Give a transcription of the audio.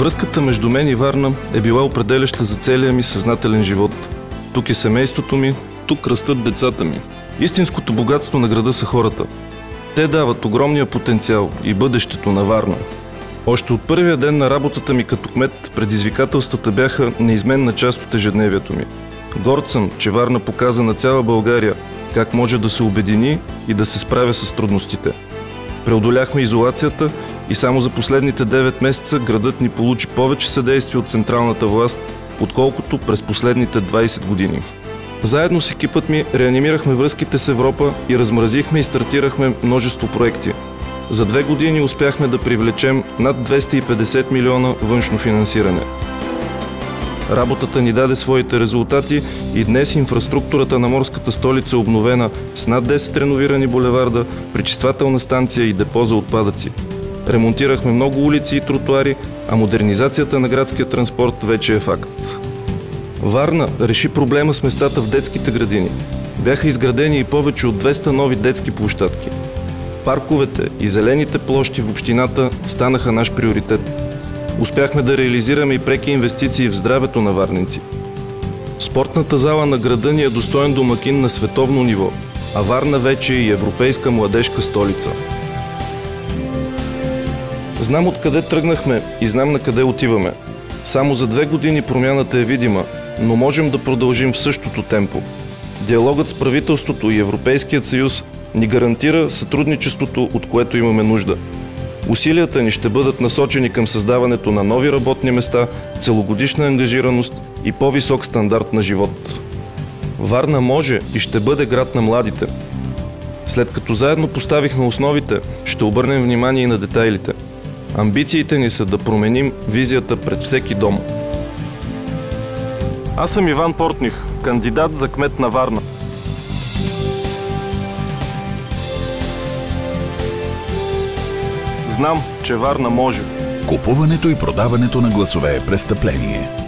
Връзката между мен и Варна е била определяща за целия ми съзнателен живот. Тук е семейството ми, тук растат децата ми. Истинското богатство на града са хората. Те дават огромния потенциал и бъдещето на Варна. Още от първия ден на работата ми като кмет, предизвикателствата бяха неизменна част от ежедневието ми. Горд съм, че Варна показа на цяла България как може да се обедини и да се справя с трудностите. Преодоляхме изолацията и само за последните 9 месеца градът ни получи повече съдействие от централната власт, отколкото през последните 20 години. Заедно с екипът ми реанимирахме връзките с Европа и размразихме и стартирахме множество проекти. За 2 години успяхме да привлечем над 250 милиона външно финансиране. Работата ни даде своите резултати и днес инфраструктурата на морската столица е обновена с над 10 реновирани булеварда, пречиствателна станция и депо за отпадъци. Ремонтирахме много улици и тротуари, а модернизацията на градския транспорт вече е факт. Варна реши проблема с местата в детските градини. Бяха изградени и повече от 200 нови детски площадки. Парковете и зелените площи в общината станаха наш приоритет. Успяхме да реализираме и преки инвестиции в здравето на варненци. Спортната зала на града ни е достоен домакин на световно ниво, а Варна вече е и европейска младежка столица. Знам откъде тръгнахме и знам на къде отиваме. Само за 2 години промяната е видима, но можем да продължим в същото темпо. Диалогът с правителството и Европейският съюз ни гарантира сътрудничеството, от което имаме нужда. Усилията ни ще бъдат насочени към създаването на нови работни места, целогодишна ангажираност и по-висок стандарт на живот. Варна може и ще бъде град на младите. След като заедно поставихме основите, ще обърнем внимание и на детайлите. Амбициите ни са да променим визията пред всеки дом. Аз съм Иван Портних, кандидат за кмет на Варна. Знам, че Варна може. Купуването и продаването на гласове е престъпление.